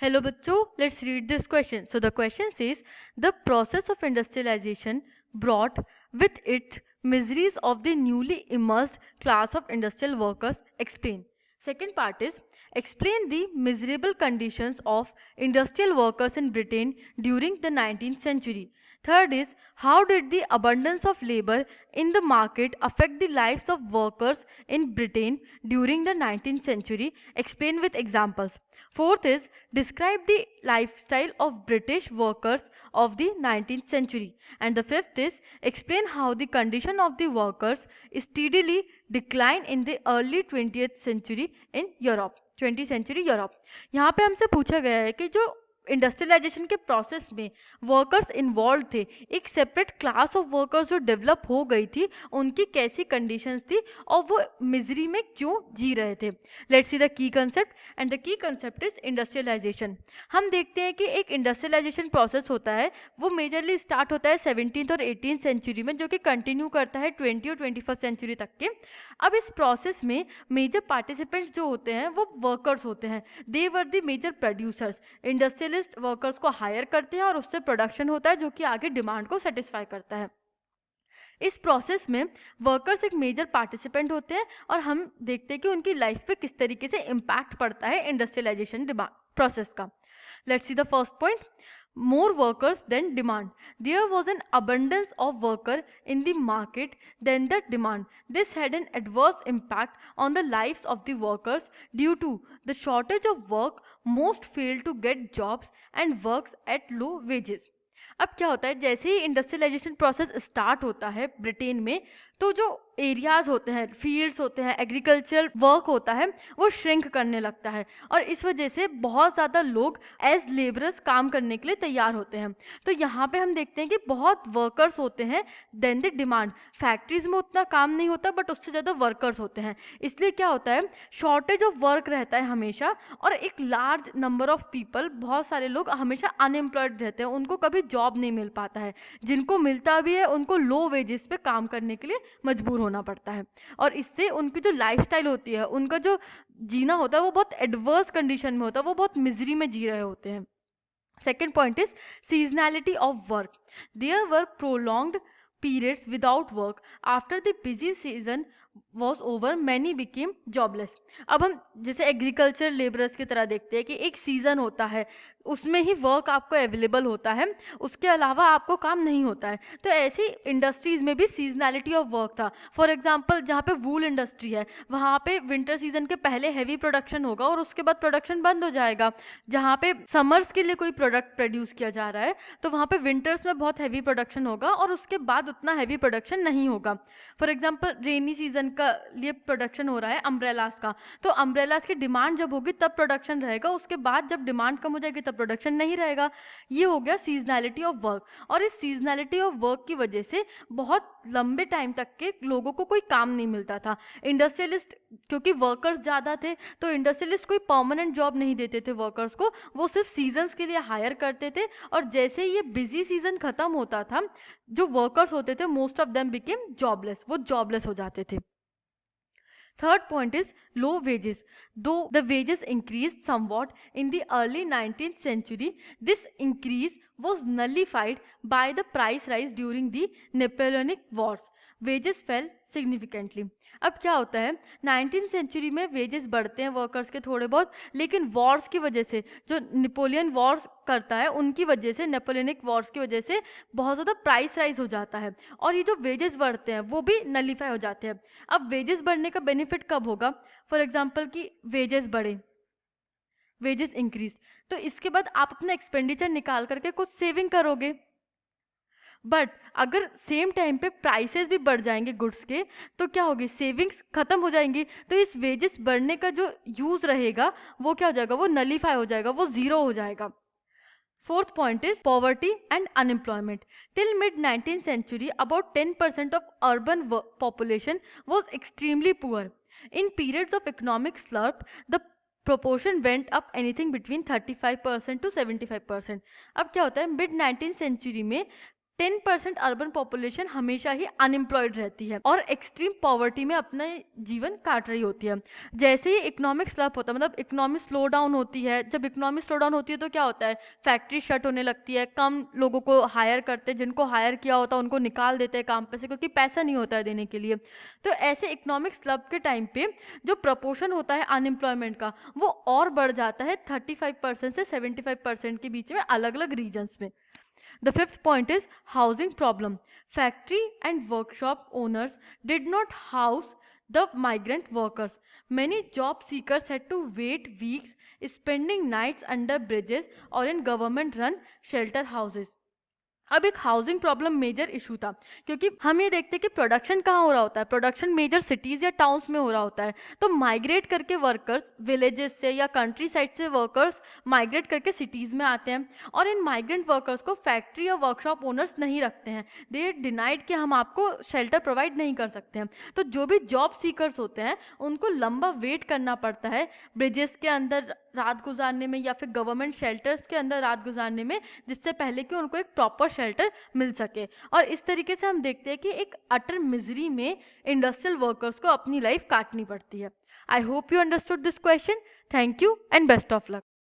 Hello bachcho, let's read this question. So the question says, the process of industrialization brought with it miseries of the newly emerged class of industrial workers. Explain. Second part is, explain the miserable conditions of industrial workers in Britain during the 19th century. Third is, how did the abundance of labor in the market affect the lives of workers in Britain during the 19th century? Explain with examples. Fourth is, describe the lifestyle of British workers of the 19th century. And the fifth is, explain how the condition of the workers steadily declined in the early 20th century in Europe. 20th century Europe. यहाँ पे हमसे पूछा गया है कि जो industrialisation के process में वर्कर्स इन्वॉल्व थे, एक सेपरेट क्लास ऑफ वर्कर्स जो डेवलप हो गई थी, उनकी कैसी कंडीशंस थी और वो मिजरी में क्यों जी रहे थे. Let's see the key concept. And the key concept is industrialisation. हम देखते हैं कि एक इंडस्ट्रियलाइजेशन प्रोसेस होता है, वो मेजरली स्टार्ट होता है 17th और 18th सेंचुरी में, जो कि कंटिन्यू करता है 20 और 21st सेंचुरी तक के. अब इस प्रोसेस में मेजर पार्टिसिपेंट्स जो होते हैं वो वर्कर्स होते हैं. They were the major producers. Industrialist workers को हायर करते हैं और उससे प्रोडक्शन होता है जो कि आगे डिमांड को सेटिस्फाई करता है. इस प्रोसेस में वर्कर्स एक मेजर पार्टिसिपेंट होते हैं और हम देखते हैं कि उनकी लाइफ पे किस तरीके से इम्पैक्ट पड़ता है इंडस्ट्रियलाइजेशन प्रोसेस का. Let's see the first point. More workers than demand. There was an abundance of worker in the market than the demand. This had an adverse impact on the lives of the workers. Due to the shortage of work, most failed to get jobs and works at low wages. अब क्या होता है, जैसे ही industrialisation process start होता है Britain में, तो जो एरियाज होते हैं, फील्ड्स होते हैं, एग्रीकल्चरल वर्क होता है, वो श्रिंक करने लगता है और इस वजह से बहुत ज़्यादा लोग एज लेबरर्स काम करने के लिए तैयार होते हैं. तो यहाँ पे हम देखते हैं कि बहुत वर्कर्स होते हैं देन द डिमांड. फैक्ट्रीज में उतना काम नहीं होता बट उससे ज़्यादा वर्कर्स होते हैं, इसलिए क्या होता है, शॉर्टेज ऑफ वर्क रहता है हमेशा और एक लार्ज नंबर ऑफ पीपल, बहुत सारे लोग हमेशा अनएम्प्लॉयड रहते हैं, उनको कभी जॉब नहीं मिल पाता है. जिनको मिलता भी है उनको लो वेजेस पे काम करने के लिए मजबूर होना पड़ता है और इससे उनकी जो लाइफस्टाइल होती है, उनका जो जीना होता है, वो बहुत एडवर्स कंडीशन में होता है, वो बहुत मिजरी में जी रहे होते हैं. Second point is seasonality of work. There were prolonged periods without work. After the busy season was over, many became jobless. अब हम जैसे एग्रीकल्चर लेबरर्स की तरह देखते हैं कि एक सीज़न होता है, उसमें ही वर्क आपको अवेलेबल होता है, उसके अलावा आपको काम नहीं होता है. तो ऐसी इंडस्ट्रीज़ में भी सीजनैलिटी ऑफ वर्क था. फॉर एग्जांपल, जहाँ पे वूल इंडस्ट्री है, वहाँ पे विंटर सीजन के पहले हैवी प्रोडक्शन होगा और उसके बाद प्रोडक्शन बंद हो जाएगा. जहाँ पे समर्स के लिए कोई प्रोडक्ट प्रोड्यूस किया जा रहा है, तो वहाँ पे विंटर्स में बहुत हैवी प्रोडक्शन होगा और उसके बाद उतना हैवी प्रोडक्शन नहीं होगा. फॉर एग्जाम्पल, रेनी सीजन का लिए प्रोडक्शन हो रहा है अम्ब्रेलास का, तो अम्ब्रेलास की डिमांड जब होगी तब प्रोडक्शन रहेगा, उसके बाद जब डिमांड कम हो जाएगी तब प्रोडक्शन नहीं रहेगा. ये हो गया सीजनैलिटी ऑफ वर्क. और इस सीजनैलिटी ऑफ वर्क की वजह से बहुत लंबे टाइम तक के लोगों को कोई काम नहीं मिलता था. इंडस्ट्रियलिस्ट, क्योंकि वर्कर्स ज़्यादा थे, तो इंडस्ट्रियलिस्ट कोई परमानेंट जॉब नहीं देते थे वर्कर्स को, वो सिर्फ सीजन्स के लिए हायर करते थे. और जैसे ही ये बिजी सीजन खत्म होता था, जो वर्कर्स होते थे most of them became jobless, वो जॉबलेस हो जाते थे. Third point is low wages. Though the wages increased somewhat in the early 19th century, this increase was nullified by the price rise during the Napoleonic Wars. Wages fell significantly. अब क्या होता है, 19th century में wages बढ़ते हैं workers के थोड़े बहुत, लेकिन वॉर्स की वजह से, जो नेपोलियन वॉर्स करता है उनकी वजह से, नेपोलियनिक वॉर्स की वजह से बहुत ज़्यादा प्राइस राइज हो जाता है और ये जो वेजेस बढ़ते हैं वो भी नलीफाई हो जाते हैं. अब वेजेस बढ़ने का बेनिफिट कब होगा? फॉर एग्जाम्पल कि वेजेस बढ़े, वेजेस इंक्रीज, तो इसके बाद आप अपना एक्सपेंडिचर निकाल करके कुछ सेविंग करोगे. बट अगर सेम टाइम पे प्राइसेस भी बढ़ जाएंगे गुड्स के, तो क्या होगी, सेविंग्स खत्म हो जाएंगी. तो इस वेजेस बढ़ने का जो यूज रहेगा वो क्या हो जाएगा, वो नलीफाई हो जाएगा, वो जीरो हो जाएगा. Fourth point is poverty and unemployment. Till mid-19th century, about 10% of urban population was extremely poor. In periods of economic slump, the proportion went up anything between 35% to 75%. अब क्या होता है, मिड 19th सेंचुरी में 10% urban population हमेशा ही unemployed रहती है और extreme poverty में अपना जीवन काट रही होती है। जैसे ही इकोनॉमिक स्लप होता है, मतलब इकोनॉमी स्लो डाउन होती है, जब इकोनॉमी स्लो डाउन होती है तो क्या होता है, फैक्ट्री शट होने लगती है, कम लोगों को हायर करते हैं, जिनको हायर किया होता है उनको निकाल देते हैं काम पे से, क्योंकि पैसा नहीं होता है देने के लिए। तो ऐसे इकोनॉमिक स्लप के टाइम पे जो प्रपोर्शन होता है अनएम्प्लॉयमेंट का वो और बढ़ जाता है 35% से 75% के बीच में अलग अलग रीजन्स में। The fifth point is housing problem. Factory and workshop owners did not house the migrant workers. Many job seekers had to wait weeks, spending nights under bridges or in government run shelter houses. अब एक housing problem major issue था, क्योंकि हम ये देखते हैं कि production कहाँ हो रहा होता है, प्रोडक्शन मेजर सिटीज़ या टाउन्स में हो रहा होता है। तो माइग्रेट करके वर्कर्स विलेजेस से या कंट्री साइड से वर्कर्स माइग्रेट करके सिटीज़ में आते हैं, और इन माइग्रेंट वर्कर्स को फैक्ट्री या वर्कशॉप ओनर्स नहीं रखते हैं। दे डिनाइड कि हम आपको शेल्टर प्रोवाइड नहीं कर सकते हैं। तो जो भी जॉब सीकर्स होते हैं उनको लंबा वेट करना पड़ता है ब्रिजेस के अंदर रात गुजारने में या फिर गवर्नमेंट शेल्टर्स के अंदर रात गुजारने में, जिससे पहले कि उनको एक प्रॉपर शेल्टर मिल सके। और इस तरीके से हम देखते हैं कि एक अटर मिजरी में इंडस्ट्रियल वर्कर्स को अपनी लाइफ काटनी पड़ती है। I hope you understood this question. Thank you and best of luck.